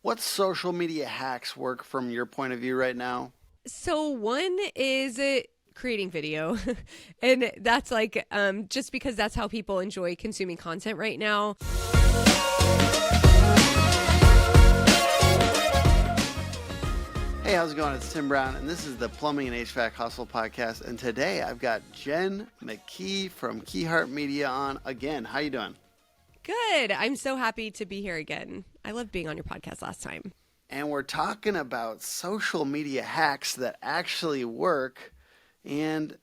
What social media hacks work from your point of view right now? So one is creating video. And that's like just because that's how people enjoy consuming content right now. Hey, how's it going? It's Tim Brown, and this is the Plumbing and HVAC Hustle podcast. And today I've got Jen McKee from Keyheart Media on again. How you doing? Good. I'm so happy to be here again. I loved being on your podcast last time. And we're talking about social media hacks that actually work. And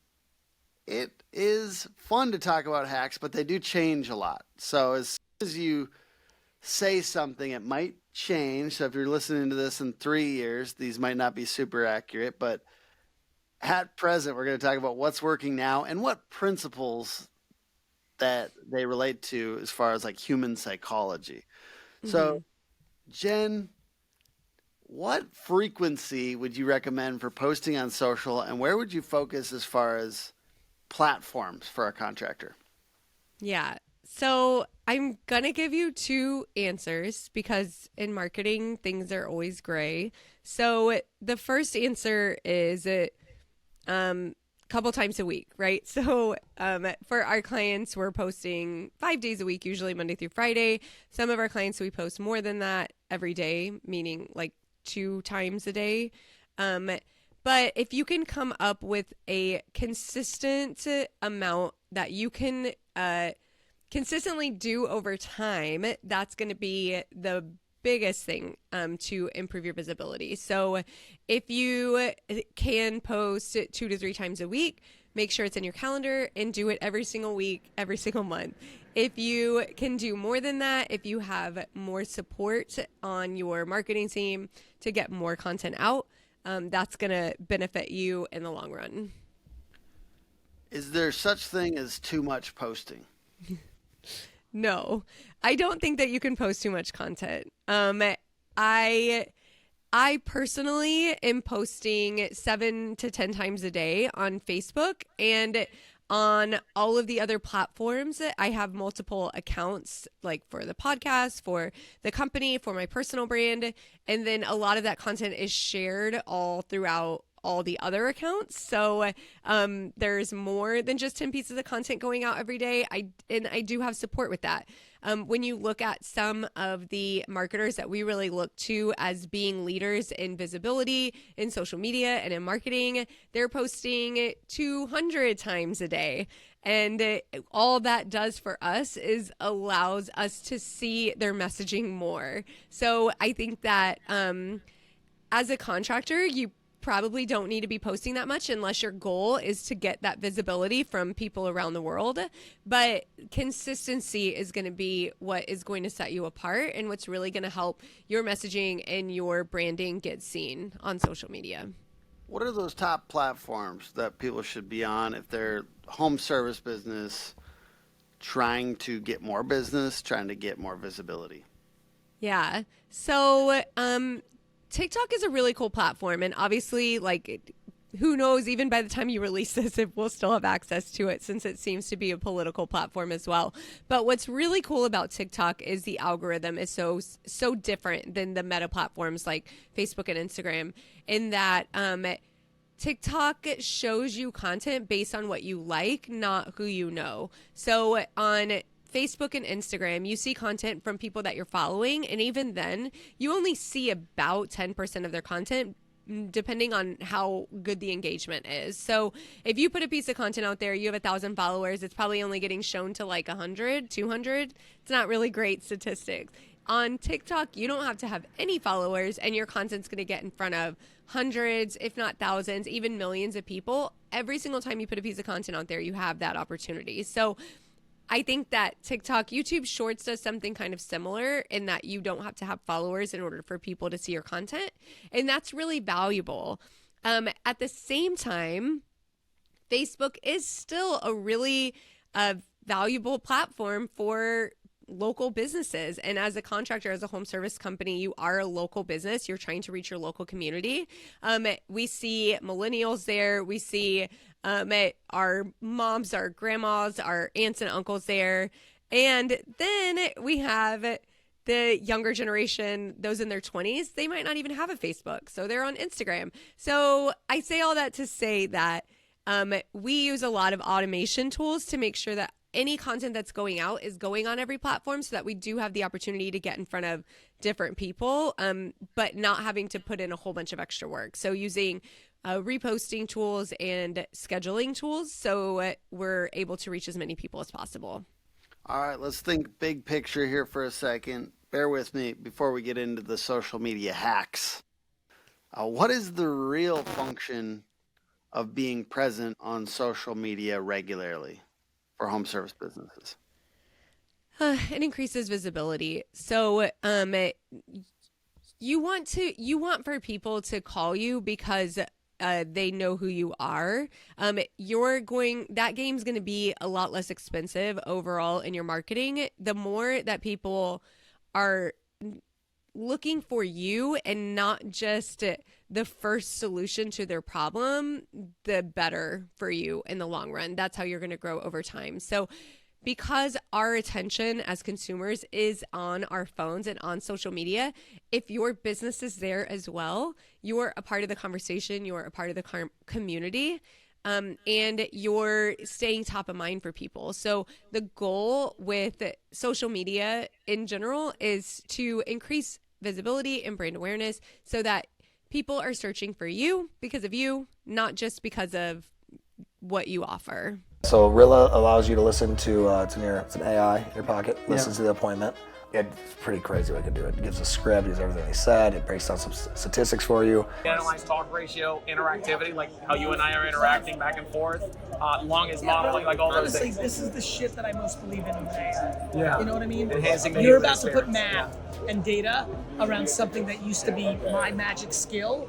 it is fun to talk about hacks, but they do change a lot. So as soon as you say something, it might change. So if you're listening to this in 3 years, these might not be super accurate. But at present, we're going to talk about what's working now and what principles that they relate to as far as like human psychology. So, Jen, what frequency would you recommend for posting on social, and where would you focus as far as platforms for a contractor? Yeah. So I'm going to give you two answers because in marketing, things are always gray. So the first answer is couple times a week, right? So for our clients, we're posting 5 days a week, usually Monday through Friday. Some of our clients, we post more than that every day, meaning like 2 times a day. But if you can come up with a consistent amount that you can consistently do over time, that's going to be the biggest thing to improve your visibility. So if you can post 2 to 3 times a week, make sure it's in your calendar and do it every single week, every single month. If you can do more than that, if you have more support on your marketing team to get more content out, that's going to benefit you in the long run. Is there such thing as too much posting? No, I don't think that you can post too much content. I personally am posting 7 to 10 times a day on Facebook, and on all of the other platforms. I have multiple accounts, like for the podcast, for the company, for my personal brand, and then a lot of that content is shared all throughout all the other accounts. So there's more than just 10 pieces of content going out every day. I do have support with that. When you look at some of the marketers that we really look to as being leaders in visibility, in social media, and in marketing, they're posting 200 times a day. And all that does for us is allows us to see their messaging more. So I think that as a contractor, you probably don't need to be posting that much unless your goal is to get that visibility from people around the world. But consistency is going to be what is going to set you apart and what's really going to help your messaging and your branding get seen on social media. What are those top platforms that people should be on if they're home service business, trying to get more business, trying to get more visibility? Yeah. So, TikTok is a really cool platform, and obviously, like, who knows, even by the time you release this, if we'll still have access to it, since it seems to be a political platform as well. But what's really cool about TikTok is the algorithm is so different than the meta platforms like Facebook and Instagram, in that TikTok shows you content based on what you like, not who you know. So on Facebook and Instagram, you see content from people that you're following, and even then, you only see about 10% of their content, depending on how good the engagement is. So if you put a piece of content out there, you have 1,000 followers, it's probably only getting shown to like 100, 200. It's not really great statistics. On TikTok, you don't have to have any followers, and your content's going to get in front of hundreds, if not thousands, even millions of people. Every single time you put a piece of content out there, you have that opportunity. So I think that YouTube Shorts does something kind of similar in that you don't have to have followers in order for people to see your content. And that's really valuable. At the same time, Facebook is still a really valuable platform for local businesses. And as a contractor, as a home service company, you are a local business. You're trying to reach your local community. We see millennials there. We see our moms, our grandmas, our aunts and uncles there. And then we have the younger generation, those in their 20s, they might not even have a Facebook. So they're on Instagram. So I say all that to say that we use a lot of automation tools to make sure that any content that's going out is going on every platform so that we do have the opportunity to get in front of different people, but not having to put in a whole bunch of extra work. So using reposting tools and scheduling tools so we're able to reach as many people as possible. All right, let's think big picture here for a second. Bear with me before we get into the social media hacks. What is the real function of being present on social media regularly for home service businesses? It increases visibility. So you want for people to call you because they know who you are. That game's going to be a lot less expensive overall in your marketing. The more that people are looking for you and not just the first solution to their problem, the better for you in the long run. That's how you're going to grow over time. So because our attention as consumers is on our phones and on social media, if your business is there as well, you're a part of the conversation, you're a part of the community, and you're staying top of mind for people. So the goal with social media in general is to increase visibility and brand awareness so that people are searching for you because of you, not just because of what you offer. So Rilla allows you to listen to, it's an AI in your pocket, listens to the appointment. It's pretty crazy what it can do. It gives a script, gives everything they said, it breaks down some statistics for you. Analyze talk ratio, interactivity, like how you and I are interacting back and forth, longest modeling, like all those things. This is the shit that I most believe in AI. Yeah. You know what I mean? Enhancing the You're user about to put experience. math and data around something that used to be my magic skill.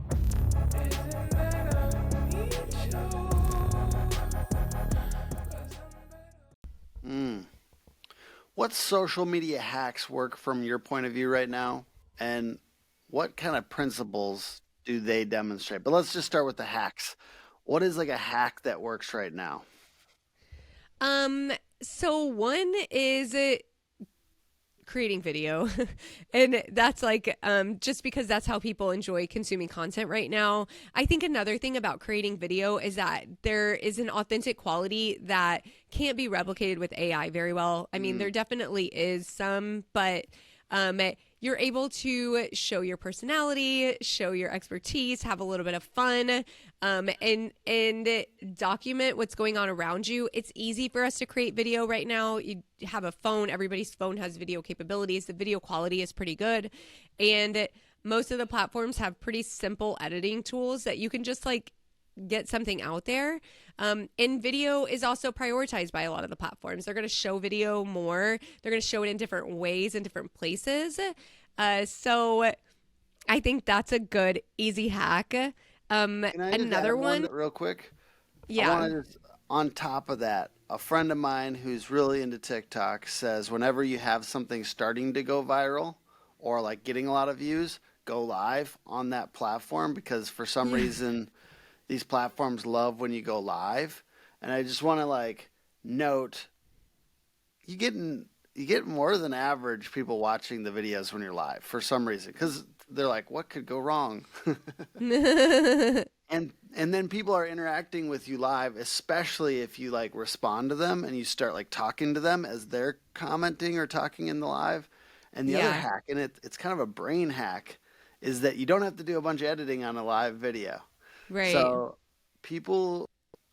What social media hacks work from your point of view right now? And what kind of principles do they demonstrate? But let's just start with the hacks. What is like a hack that works right now? So one is creating video. And that's like just because that's how people enjoy consuming content right now. I think another thing about creating video is that there is an authentic quality that can't be replicated with AI very well. I mean, there definitely is some, but you're able to show your personality, show your expertise, have a little bit of fun, and document what's going on around you. It's easy for us to create video right now. You have a phone, everybody's phone has video capabilities. The video quality is pretty good. And most of the platforms have pretty simple editing tools that you can just like get something out there. And video is also prioritized by a lot of the platforms. They're going to show video more. They're going to show it in different ways in different places. So I think that's a good, easy hack. Can I just Another add one real quick? Yeah. I want to just, on top of that, a friend of mine who's really into TikTok says whenever you have something starting to go viral or like getting a lot of views, go live on that platform because for some reason these platforms love when you go live. And I just want to like note you get more than average people watching the videos when you're live for some reason because they're like, what could go wrong? And then people are interacting with you live, especially if you like respond to them and you start like talking to them as they're commenting or talking in the live. And the other hack, and it's kind of a brain hack, is that you don't have to do a bunch of editing on a live video. Right. So people,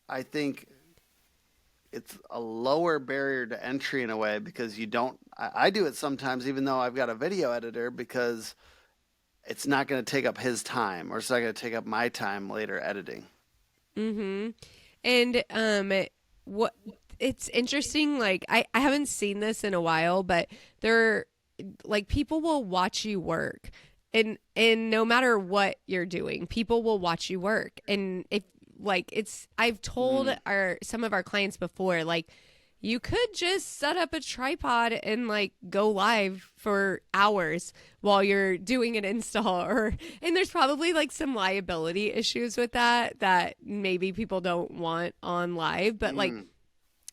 I think it's a lower barrier to entry in a way because you don't, I do it sometimes even though I've got a video editor because it's not going to take up his time or it's not going to take up my time later editing. Mm-hmm. And what it's interesting, like I haven't seen this in a while, but there like people will watch you work. And no matter what you're doing, people will watch you work. And if like I've told some of our clients before, like you could just set up a tripod and like go live for hours while you're doing an install and there's probably like some liability issues with that maybe people don't want on live, but like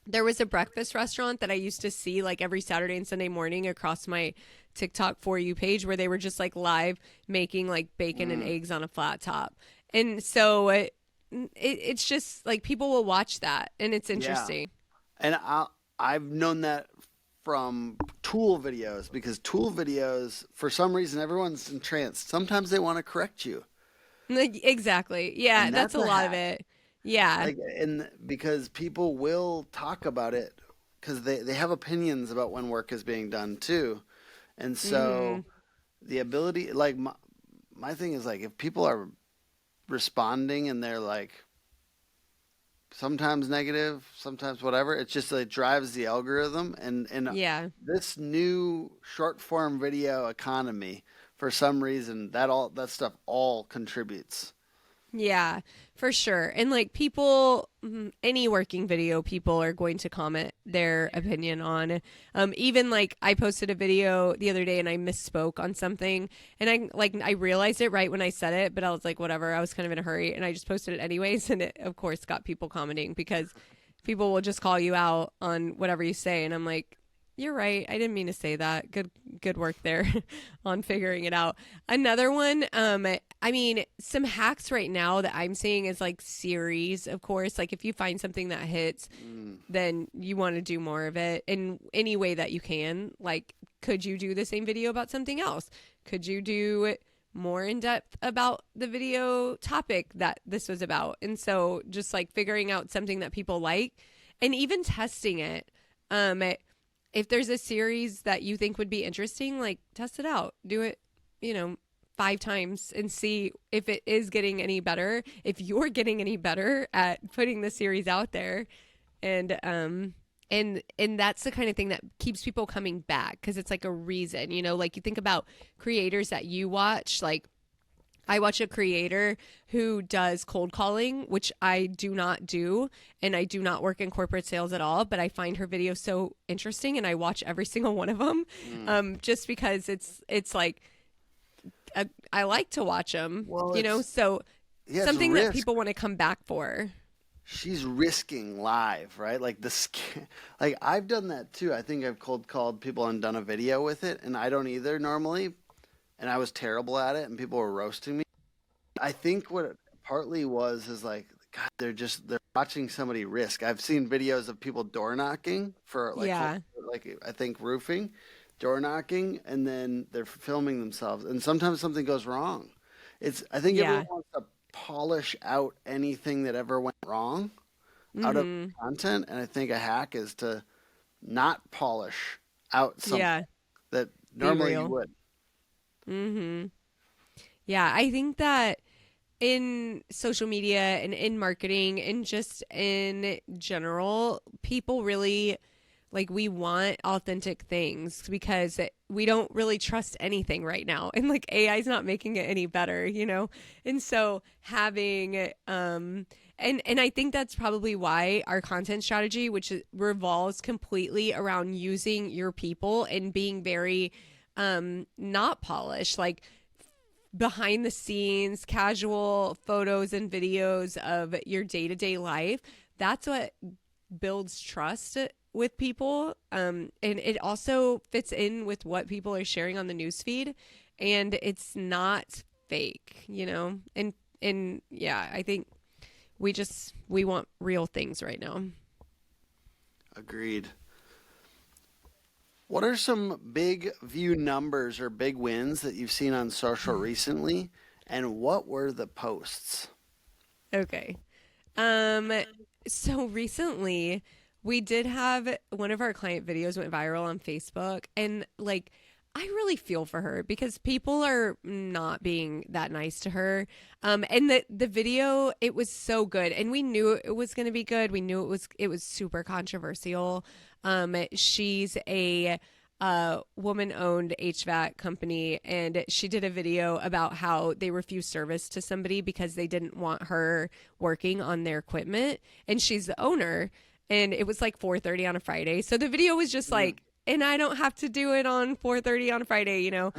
There was a breakfast restaurant that I used to see like every Saturday and Sunday morning across my TikTok For You page where they were just like live making like bacon and eggs on a flat top. And so it's just like people will watch that and it's interesting. And I've known that from tool videos, because tool videos, for some reason, everyone's entranced. Sometimes they want to correct you. Like, exactly. Yeah, And that's a lot of hack. it. Yeah. Like, and because people will talk about it because they have opinions about when work is being done too. And so the ability, like my thing is like, if people are responding and they're like sometimes negative, sometimes whatever, it's just like drives the algorithm. And Yeah. this new short form video economy, for some reason, that stuff all contributes. Yeah, for sure. And like people, any working video, people are going to comment their opinion on. Even like I posted a video the other day and I misspoke on something, and I realized it right when I said it, but I was like, whatever. I was kind of in a hurry, and I just posted it anyways, and it of course got people commenting because people will just call you out on whatever you say, and I'm like, you're right. I didn't mean to say that. Good work there on figuring it out. Another one, I mean, some hacks right now that I'm seeing is like series, of course. Like if you find something that hits, then you want to do more of it in any way that you can. Like, could you do the same video about something else? Could you do more in depth about the video topic that this was about? And so just like figuring out something that people like and even testing it. If there's a series that you think would be interesting, like test it out. Do it, 5 times and see if it is getting any better, if you're getting any better at putting the series out there. And that's the kind of thing that keeps people coming back because it's like a reason, like you think about creators that you watch, like I watch a creator who does cold calling, which I do not do, and I do not work in corporate sales at all, but I find her videos so interesting and I watch every single one of them just because it's like I like to watch them, Well, so yeah, it's something that risk. people want to come back for. She's risking live, right? Like like I've done that too. I think I've cold called people and done a video with it, and I don't either normally. And I was terrible at it, and people were roasting me. I think what it partly is like, God, they're watching somebody risk. I've seen videos of people door knocking for like, I think roofing, door knocking, and then they're filming themselves. And sometimes something goes wrong. I think everyone wants to polish out anything that ever went wrong out of content, and I think a hack is to not polish out something that normally you would. Yeah, I think that in social media and in marketing and just in general, people really we want authentic things because we don't really trust anything right now. And like AI is not making it any better, And so having and I think that's probably why our content strategy, which revolves completely around using your people and being very not polished, like behind the scenes, casual photos and videos of your day-to-day life. That's what builds trust with people. And it also fits in with what people are sharing on the newsfeed, and it's not fake, and yeah, I think we want real things right now. Agreed. What are some big view numbers or big wins that you've seen on social recently, and what were the posts? Okay. So recently we did have one of our client videos went viral on Facebook, and I really feel for her because people are not being that nice to her. And the video, it was so good, and we knew it was going to be good. We knew it was super controversial. She's a woman-owned HVAC company, and she did a video about how they refused service to somebody because they didn't want her working on their equipment, and she's the owner. And it was like 4:30 on a Friday, so the video was just like, and I don't have to do it on 4:30 on a Friday, and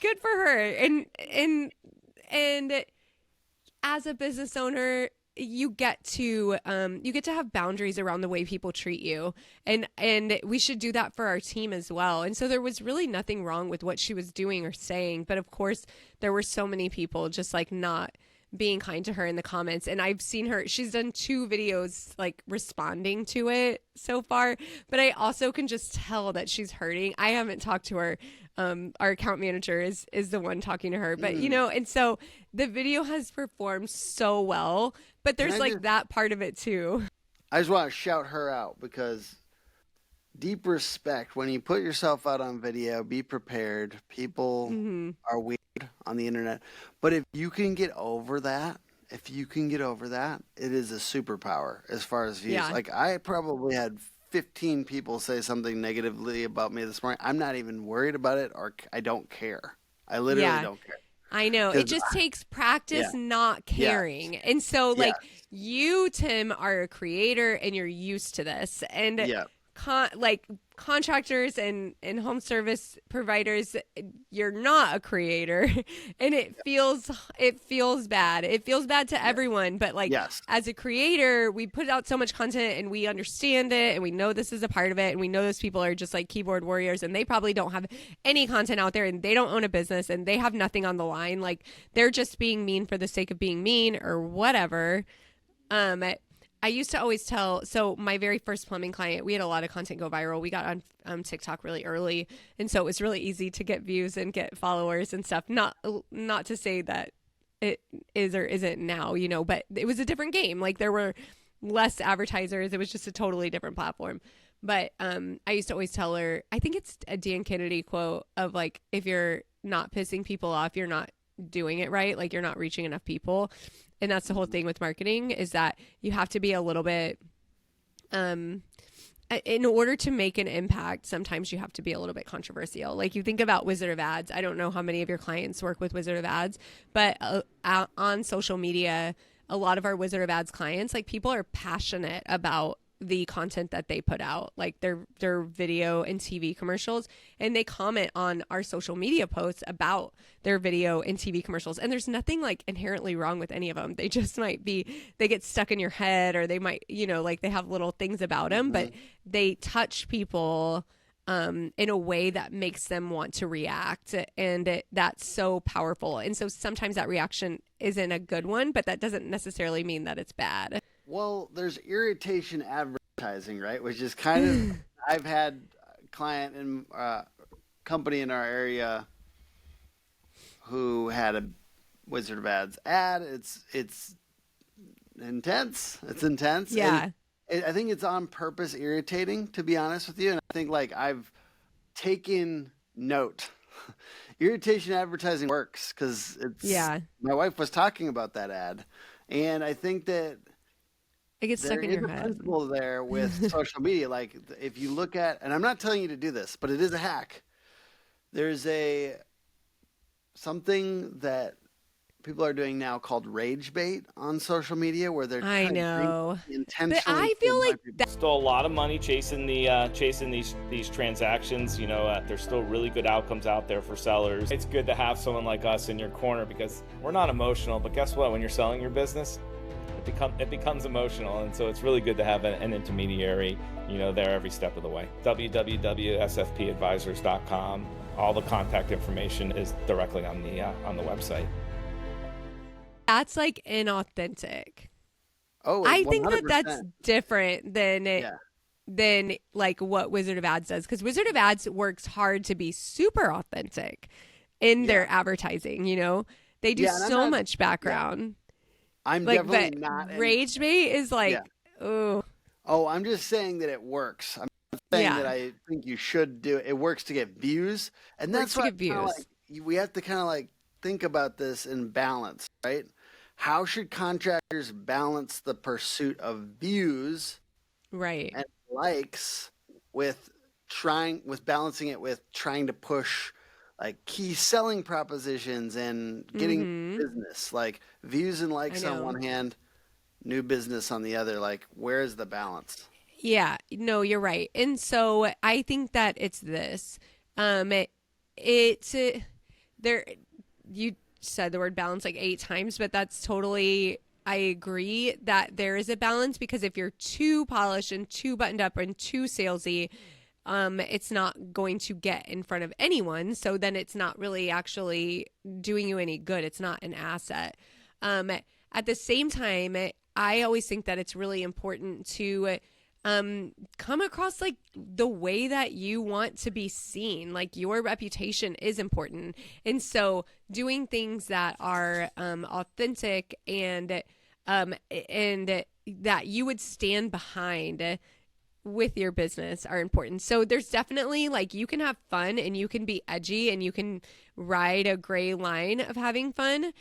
good for her. And as a business owner, you get to have boundaries around the way people treat you, and we should do that for our team as well. And so there was really nothing wrong with what she was doing or saying, but of course there were so many people just like not being kind to her in the comments. And I've seen her, she's done 2 videos like responding to it so far, but I also can just tell that she's hurting. I haven't talked to her. Our account manager is the one talking to her, but you know, and so the video has performed so well, but there's like that part of it too. I just want to shout her out because deep respect. When you put yourself out on video, be prepared. People are weird on the internet. But if you can get over that, it is a superpower as far as views. Yeah. Like I probably had 15 people say something negatively about me this morning. I'm not even worried about it, or I don't care. I literally don't care. I know. It just takes practice not caring. And so like you, Tim, are a creator and you're used to this. And like contractors and home service providers, you're not a creator, and it feels bad. It feels bad to everyone, but like as a creator, we put out so much content and we understand it and we know this is a part of it, and we know those people are just like keyboard warriors and they probably don't have any content out there and they don't own a business and they have nothing on the line. Like they're just being mean for the sake of being mean or whatever. I used to always tell, so my very first plumbing client, we had a lot of content go viral. We got on TikTok really early. And so it was really easy to get views and get followers and stuff. Not to say that it is or isn't now, you know, but it was a different game. Like there were less advertisers. It was just a totally different platform. But I used to always tell her, I think it's a Dan Kennedy quote of like, if you're not pissing people off, you're not doing it right. Like you're not reaching enough people. And that's the whole thing with marketing, is that you have to be a little bit, in order to make an impact, sometimes you have to be a little bit controversial. Like you think about Wizard of Ads. I don't know how many of your clients work with Wizard of Ads, but on social media, a lot of our Wizard of Ads clients, like people are passionate about the content that they put out, like their video and TV commercials, and they comment on our social media posts about their video and TV commercials. And there's nothing like inherently wrong with any of them. They just might be, they get stuck in your head, or they might, you know, like they have little things about them, but they touch people in a way that makes them want to react. And that's so powerful. And so sometimes that reaction isn't a good one, but that doesn't necessarily mean that it's bad. Well, there's irritation advertising, right? Which is kind of, I've had a client in company in our area who had a Wizard of Ads ad. It's intense. It's intense. Yeah. And I think it's on purpose irritating, to be honest with you. And I think like I've taken note. Irritation advertising works because it's, my wife was talking about that ad. And I think that it gets stuck in your head. There is a principle there with social media. Like if you look at, and I'm not telling you to do this, but it is a hack. There's something that people are doing now called rage bait on social media, where they're intentionally. But I feel like that's still a lot of money chasing these transactions. You know, there's still really good outcomes out there for sellers. It's good to have someone like us in your corner because we're not emotional, but guess what? When you're selling your business, it becomes emotional, and so it's really good to have an intermediary, you know, there every step of the way. www.sfpadvisors.com. All the contact information is directly on the website. That's like inauthentic. Oh, I think that's different than like what Wizard of Ads does, because Wizard of Ads works hard to be super authentic in their advertising. You know, they do so much background. I'm like, definitely but not. Rage bait is like, oh, I'm just saying that it works. I'm not saying that I think you should do it. It works to get views, and that's what we have to kind of like think about this in balance, right? How should contractors balance the pursuit of views, right, and likes with balancing it with trying to push like key selling propositions and getting business, like views and likes on one hand, new business on the other. Like, where is the balance? Yeah, no, you're right. And so I think that it's this, you said the word balance like 8 times, but that's totally I agree that there is a balance, because if you're too polished and too buttoned up and too salesy, it's not going to get in front of anyone. So then it's not really actually doing you any good. It's not an asset. At the same time, I always think that it's really important to come across like the way that you want to be seen. Like, your reputation is important. And so doing things that are authentic and that you would stand behind with your business are important. So there's definitely, like, you can have fun and you can be edgy and you can ride a gray line of having fun.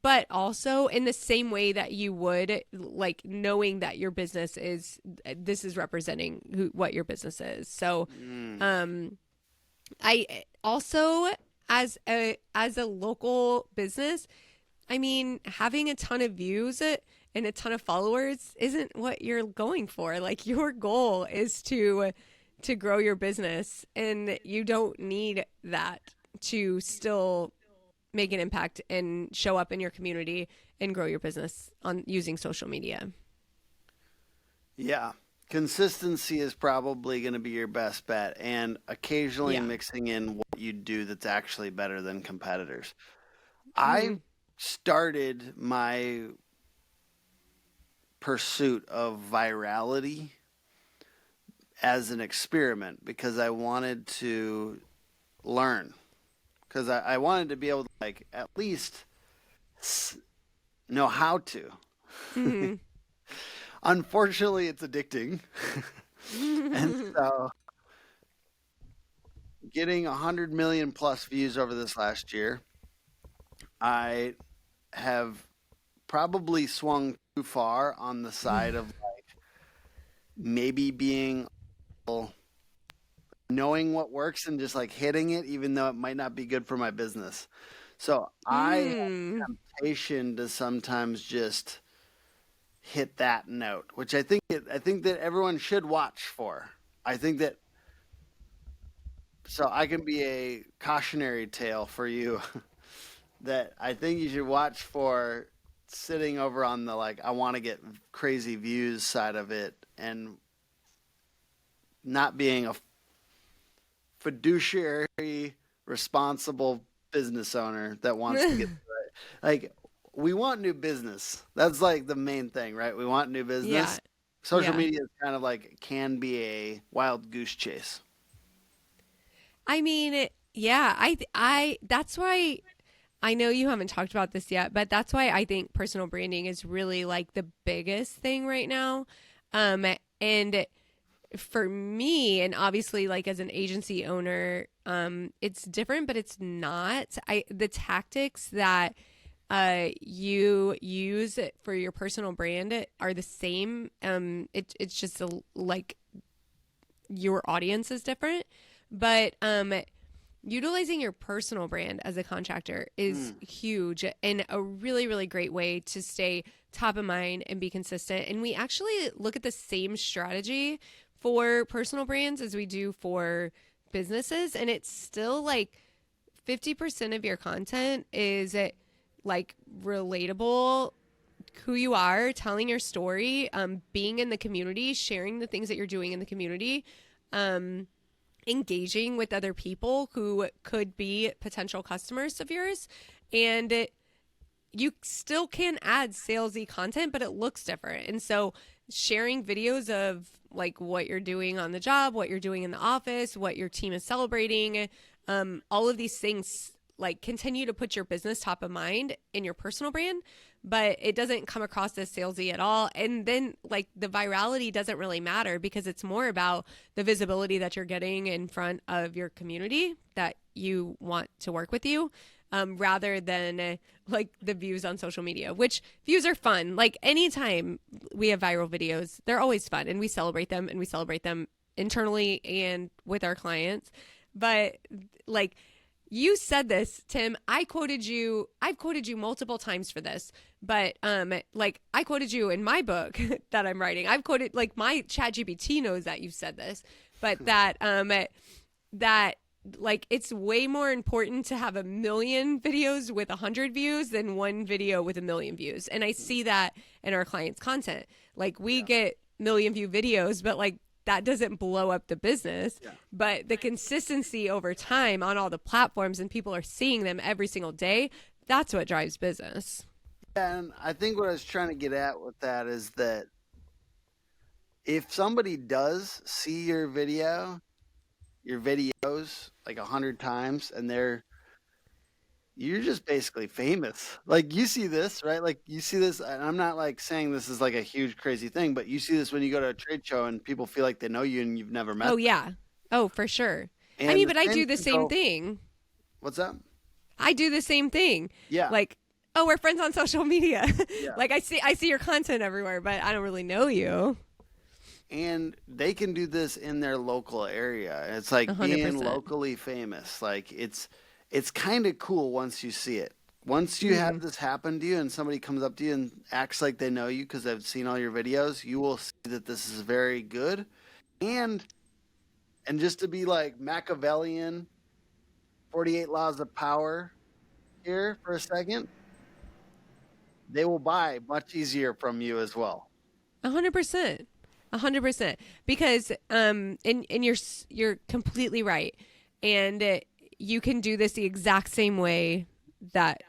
But also in the same way that you would, like, knowing that your business this is representing what your business is. So, I also, as a local business, I mean, having a ton of views and a ton of followers isn't what you're going for. Like, your goal is to grow your business, and you don't need that to still make an impact and show up in your community and grow your business on using social media. Yeah. Consistency is probably going to be your best bet, and occasionally Yeah. mixing in what you do that's actually better than competitors. I started my pursuit of virality as an experiment because I wanted to learn. Because I wanted to be able to, like, at least know how to. Mm-hmm. Unfortunately, it's addicting. And so getting 100 million plus views over this last year, I have probably swung too far on the side of, like, maybe being knowing what works and just, like, hitting it, even though it might not be good for my business. So I have temptation to sometimes just hit that note, which I think that everyone should watch for. I think that, so I can be a cautionary tale for you that I think you should watch for sitting over on the, like, I want to get crazy views side of it, and not being a fiduciary responsible business owner that wants to get through it. Like, we want new business. That's, like, the main thing, right? We want new business. Yeah. Social Yeah. media is kind of like, can be a wild goose chase. I mean, yeah, I that's why, I know you haven't talked about this yet, but that's why I think personal branding is really, like, the biggest thing right now. And for me, and obviously, like, as an agency owner, it's different, but it's not. The tactics that you use for your personal brand are the same. It's just like, your audience is different, but utilizing your personal brand as a contractor is huge and a really, really great way to stay top of mind and be consistent. And we actually look at the same strategy for personal brands as we do for businesses, and it's still like 50% of your content is, like, relatable, who you are, telling your story, being in the community, sharing the things that you're doing in the community, engaging with other people who could be potential customers of yours. And you still can add salesy content, but it looks different. And so sharing videos of, like, what you're doing on the job, what you're doing in the office, what your team is celebrating, all of these things, like, continue to put your business top of mind in your personal brand, but it doesn't come across as salesy at all. And then, like, the virality doesn't really matter, because it's more about the visibility that you're getting in front of your community that you want to work with you, rather than like, the views on social media, which views are fun. Like, anytime we have viral videos, they're always fun, and we celebrate them, internally and with our clients. But, like, you said this, Tim. I've quoted you multiple times for this, but like, I quoted you in my book that I'm writing. I've quoted, like, my ChatGPT knows that you've said this, but that like it's way more important to have 1 million videos with 100 views than one video with 1 million views. And I see that in our clients' content. Like we get 1 million view videos, but like that doesn't blow up the business. But the consistency over time on all the platforms and people are seeing them every single day, that's what drives business. And I think what I was trying to get at with that is that if somebody does see your videos like 100 times and you're just basically famous. Like you see this, right? Like you see this, and I'm not like saying this is like a huge crazy thing, but you see this when you go to a trade show and people feel like they know you and you've never met Oh them. yeah. Oh, for sure. And I mean, but I then do the you same go- thing. What's that? I do the same thing. Yeah. Like, oh, we're friends on social media. Yeah. Like I see your content everywhere, but I don't really know you. And they can do this in their local area. It's like being 100%. locally famous. Like it's kind of cool once you see it. Once you have this happen to you and somebody comes up to you and acts like they know you because they've seen all your videos, you will see that this is very good. And just to be like Machiavellian, 48 laws of power here for a second, they will buy much easier from you as well. 100%. 100%. Because and you're completely right. And you can do this the exact same way that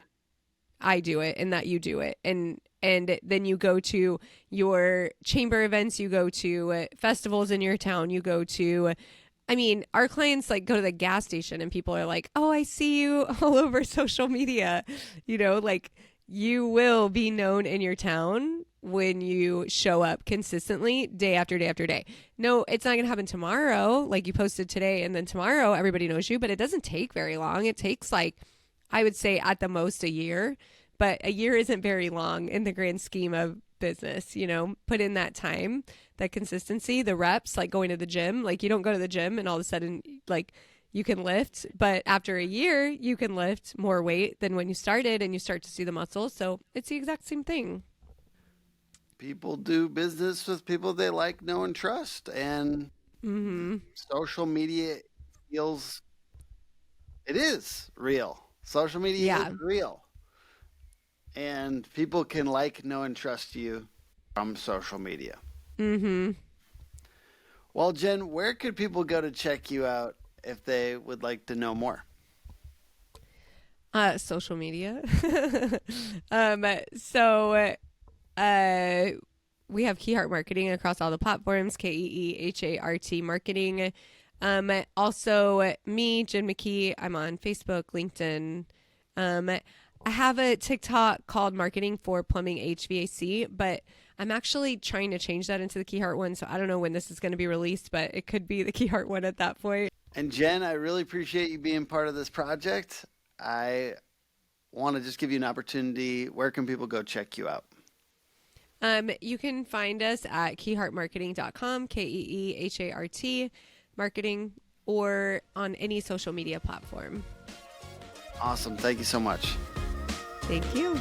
I do it and that you do it. And then you go to your chamber events, you go to festivals in your town, you go to, I mean, our clients like go to the gas station and people are like, oh, I see you all over social media. You know, like you will be known in your town when you show up consistently day after day after day. No, it's not going to happen tomorrow. Like you posted today and then tomorrow everybody knows you, but it doesn't take very long. It takes like, I would say at the most a year, but a year isn't very long in the grand scheme of business. You know, put in that time, that consistency, the reps, like going to the gym. Like you don't go to the gym and all of a sudden like you can lift, but after a year you can lift more weight than when you started and you start to see the muscles. So it's the exact same thing. People do business with people they like, know, and trust. And social media feels it is real. Social media is real. And people can like, know, and trust you from social media. Mm-hmm. Well, Jen, where could people go to check you out if they would like to know more? Social media. We have Keyheart Marketing across all the platforms, KEEHART Marketing. Also me, Jen McKee, I'm on Facebook, LinkedIn. I have a TikTok called Marketing for Plumbing HVAC, but I'm actually trying to change that into the Keyheart one. So I don't know when this is going to be released, but it could be the Keyheart one at that point. And Jen, I really appreciate you being part of this project. I want to just give you an opportunity. Where can people go check you out? You can find us at keyheartmarketing.com, KEEHART marketing, or on any social media platform. Awesome. Thank you so much. Thank you.